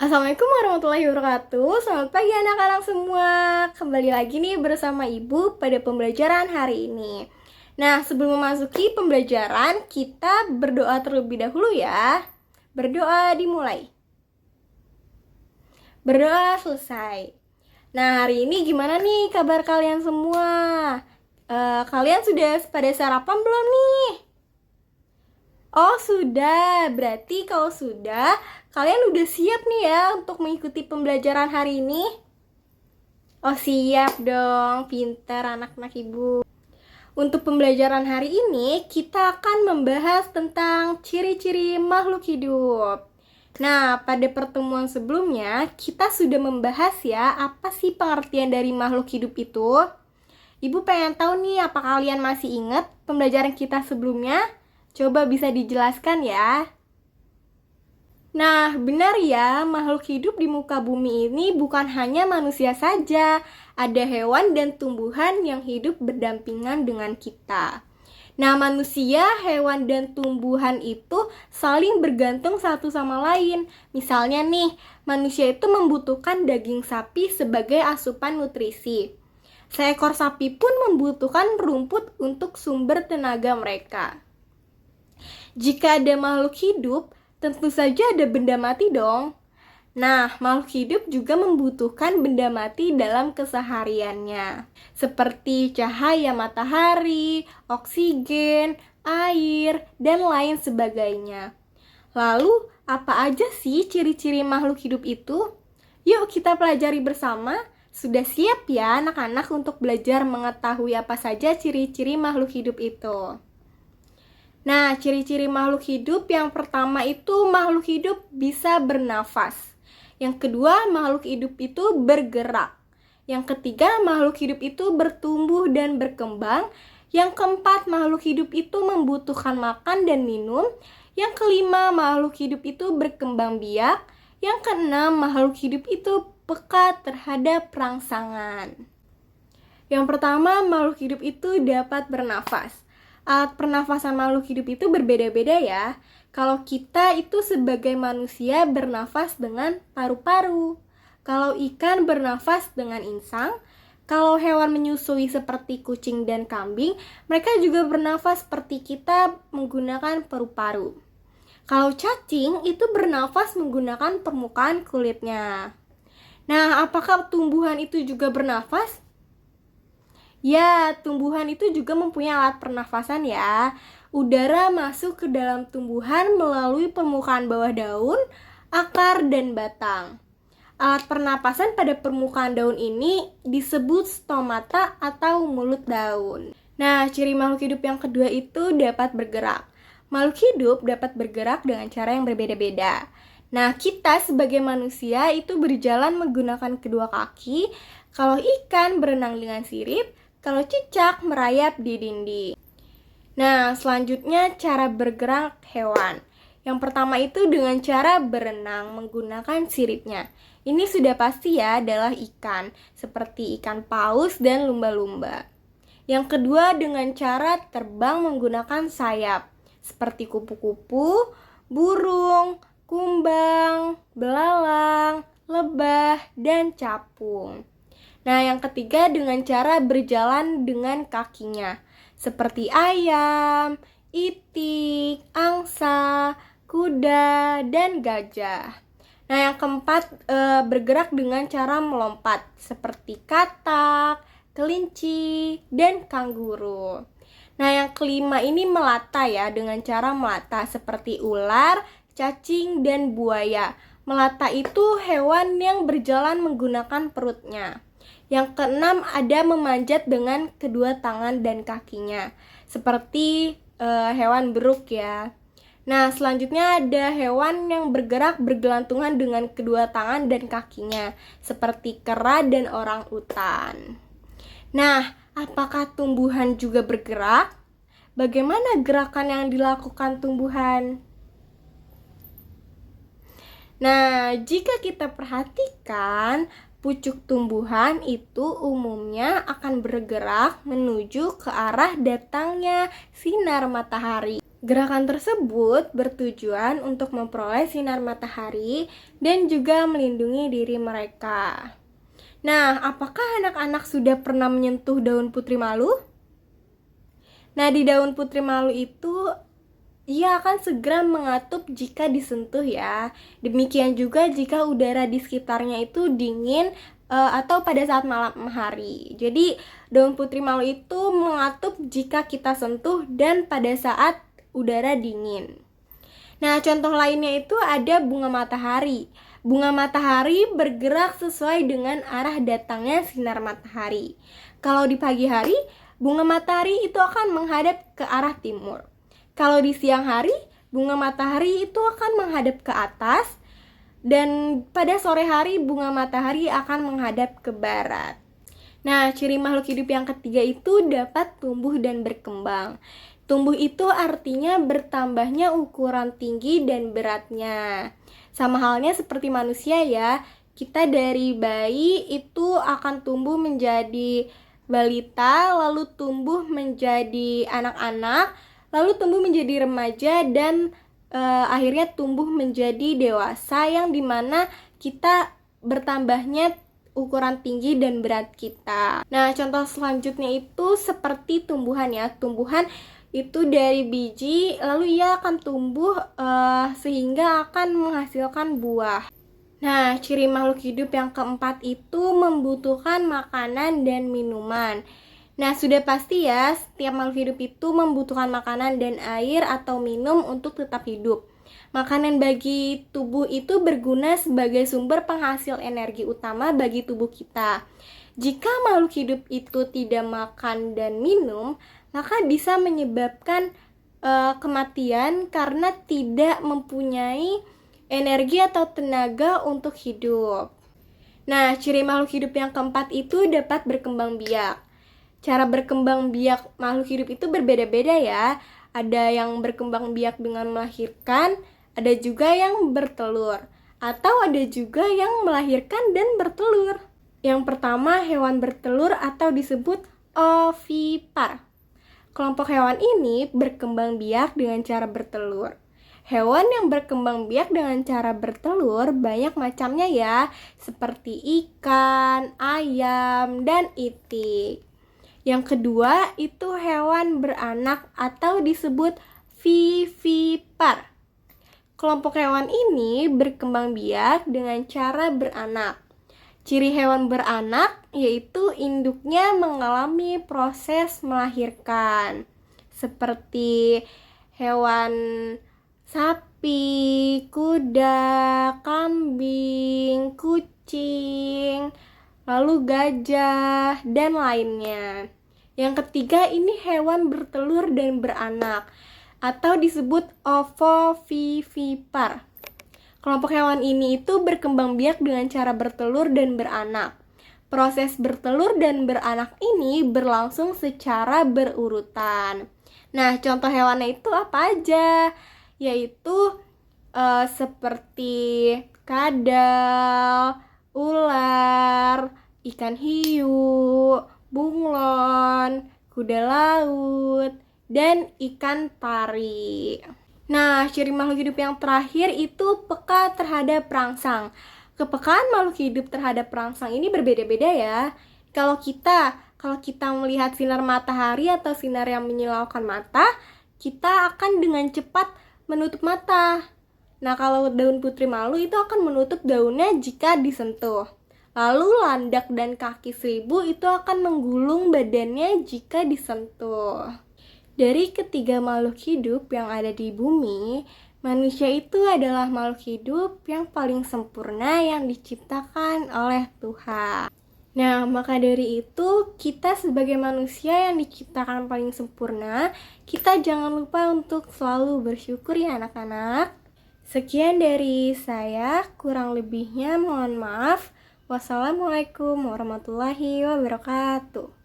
Assalamualaikum warahmatullahi wabarakatuh. Selamat pagi anak-anak semua. Kembali lagi nih bersama Ibu pada pembelajaran hari ini. Nah, sebelum memasuki pembelajaran, kita berdoa terlebih dahulu ya. Berdoa dimulai. Berdoa selesai. Nah, hari ini gimana nih kabar kalian semua? Kalian sudah pada sarapan belum nih? Oh sudah, berarti kalau sudah, kalian udah siap nih ya untuk mengikuti pembelajaran hari ini? Oh siap dong, pintar anak-anak ibu. Untuk pembelajaran hari ini, kita akan membahas tentang ciri-ciri makhluk hidup. Nah, pada pertemuan sebelumnya, kita sudah membahas ya, apa sih pengertian dari makhluk hidup itu? Ibu pengen tahu nih, apa kalian masih ingat pembelajaran kita sebelumnya? Coba bisa dijelaskan ya. Nah, benar ya, makhluk hidup di muka bumi ini bukan hanya manusia saja. Ada hewan dan tumbuhan yang hidup berdampingan dengan kita. Nah, manusia, hewan, dan tumbuhan itu saling bergantung satu sama lain. Misalnya nih, manusia itu membutuhkan daging sapi sebagai asupan nutrisi. Seekor sapi pun membutuhkan rumput untuk sumber tenaga mereka. Jika ada makhluk hidup, tentu saja ada benda mati dong. Nah, makhluk hidup juga membutuhkan benda mati dalam kesehariannya, seperti cahaya matahari, oksigen, air, dan lain sebagainya. Lalu, apa aja sih ciri-ciri makhluk hidup itu? Yuk kita pelajari bersama. Sudah siap ya anak-anak untuk belajar mengetahui apa saja ciri-ciri makhluk hidup itu? Nah, ciri-ciri makhluk hidup yang pertama itu makhluk hidup bisa bernafas. Yang kedua, makhluk hidup itu bergerak. Yang ketiga, makhluk hidup itu bertumbuh dan berkembang. Yang keempat, makhluk hidup itu membutuhkan makan dan minum. Yang kelima, makhluk hidup itu berkembang biak. Yang keenam, makhluk hidup itu peka terhadap rangsangan. Yang pertama, makhluk hidup itu dapat bernafas. Alat pernafasan makhluk hidup itu berbeda-beda ya. Kalau kita itu sebagai manusia bernafas dengan paru-paru. Kalau ikan bernafas dengan insang. Kalau hewan menyusui seperti kucing dan kambing, mereka juga bernafas seperti kita menggunakan paru-paru. Kalau cacing itu bernafas menggunakan permukaan kulitnya. Nah, apakah tumbuhan itu juga bernafas? Ya, tumbuhan itu juga mempunyai alat pernafasan ya. Udara masuk ke dalam tumbuhan melalui permukaan bawah daun, akar, dan batang. Alat pernapasan pada permukaan daun ini disebut stomata atau mulut daun. Nah, ciri makhluk hidup yang kedua itu dapat bergerak. Makhluk hidup dapat bergerak dengan cara yang berbeda-beda. Nah, kita sebagai manusia itu berjalan menggunakan kedua kaki. Kalau ikan berenang dengan sirip, kalau cicak merayap di dinding. Nah, selanjutnya cara bergerak hewan. Yang pertama itu dengan cara berenang menggunakan siripnya. Ini sudah pasti ya adalah ikan, seperti ikan paus dan lumba-lumba. Yang kedua dengan cara terbang menggunakan sayap, seperti kupu-kupu, burung, kumbang, belalang, lebah, dan capung. Nah, yang ketiga dengan cara berjalan dengan kakinya, seperti ayam, itik, angsa, kuda, dan gajah. Nah, yang keempat bergerak dengan cara melompat, seperti katak, kelinci, dan kanguru. Nah, yang kelima ini melata ya, dengan cara melata seperti ular, cacing, dan buaya. Melata itu hewan yang berjalan menggunakan perutnya. Yang keenam ada memanjat dengan kedua tangan dan kakinya, seperti hewan beruk ya. Nah, selanjutnya ada hewan yang bergerak bergelantungan dengan kedua tangan dan kakinya, seperti kera dan orang utan. Nah, apakah tumbuhan juga bergerak? Bagaimana gerakan yang dilakukan tumbuhan? Nah, jika kita perhatikan, pucuk tumbuhan itu umumnya akan bergerak menuju ke arah datangnya sinar matahari. Gerakan tersebut bertujuan untuk memperoleh sinar matahari dan juga melindungi diri mereka. Nah, apakah anak-anak sudah pernah menyentuh daun putri malu? Nah, di daun putri malu itu ia akan segera mengatup jika disentuh ya. Demikian juga jika udara di sekitarnya itu dingin atau pada saat malam hari. Jadi, daun putri malu itu mengatup jika kita sentuh dan pada saat udara dingin. Nah, contoh lainnya itu ada bunga matahari. Bunga matahari bergerak sesuai dengan arah datangnya sinar matahari. Kalau di pagi hari, bunga matahari itu akan menghadap ke arah timur. Kalau di siang hari, bunga matahari itu akan menghadap ke atas. Dan pada sore hari, bunga matahari akan menghadap ke barat. Nah, ciri makhluk hidup yang ketiga itu dapat tumbuh dan berkembang. Tumbuh itu artinya bertambahnya ukuran tinggi dan beratnya. Sama halnya seperti manusia ya, kita dari bayi itu akan tumbuh menjadi balita, lalu tumbuh menjadi anak-anak, lalu tumbuh menjadi remaja, dan akhirnya tumbuh menjadi dewasa yang dimana kita bertambahnya ukuran tinggi dan berat kita. Nah, contoh selanjutnya itu seperti tumbuhan ya. Tumbuhan itu dari biji, lalu ia akan tumbuh sehingga akan menghasilkan buah. Nah, ciri makhluk hidup yang keempat itu membutuhkan makanan dan minuman. Nah, sudah pasti ya, setiap makhluk hidup itu membutuhkan makanan dan air atau minum untuk tetap hidup. Makanan bagi tubuh itu berguna sebagai sumber penghasil energi utama bagi tubuh kita. Jika makhluk hidup itu tidak makan dan minum, maka bisa menyebabkan kematian karena tidak mempunyai energi atau tenaga untuk hidup. Nah, ciri makhluk hidup yang keempat itu dapat berkembang biak. Cara berkembang biak makhluk hidup itu berbeda-beda ya. Ada yang berkembang biak dengan melahirkan, ada juga yang bertelur, atau ada juga yang melahirkan dan bertelur. Yang pertama, hewan bertelur atau disebut ovipar. Kelompok hewan ini berkembang biak dengan cara bertelur. Hewan yang berkembang biak dengan cara bertelur banyak macamnya ya, seperti ikan, ayam, dan itik. Yang kedua itu hewan beranak atau disebut vivipar. Kelompok hewan ini berkembang biak dengan cara beranak. Ciri hewan beranak yaitu induknya mengalami proses melahirkan, seperti hewan sapi, kuda, kambing, kucing, lalu gajah, dan lainnya. Yang ketiga ini hewan bertelur dan beranak atau disebut ovovivipar. Kelompok hewan ini itu berkembang biak dengan cara bertelur dan beranak. Proses bertelur dan beranak ini berlangsung secara berurutan. Nah, contoh hewannya itu apa aja? Yaitu seperti kadal, ular, ikan hiu, bunglon, kuda laut, dan ikan pari. Nah, ciri makhluk hidup yang terakhir itu peka terhadap perangsang. Kepekaan makhluk hidup terhadap perangsang ini berbeda-beda ya. Kalau kita melihat sinar matahari atau sinar yang menyilaukan mata, kita akan dengan cepat menutup mata. Nah, kalau daun putri malu itu akan menutup daunnya jika disentuh. Lalu landak dan kaki seribu itu akan menggulung badannya jika disentuh. Dari ketiga makhluk hidup yang ada di bumi, manusia itu adalah makhluk hidup yang paling sempurna yang diciptakan oleh Tuhan. Nah, maka dari itu, kita sebagai manusia yang diciptakan paling sempurna, kita jangan lupa untuk selalu bersyukur ya anak-anak. Sekian dari saya, kurang lebihnya mohon maaf. Wassalamualaikum warahmatullahi wabarakatuh.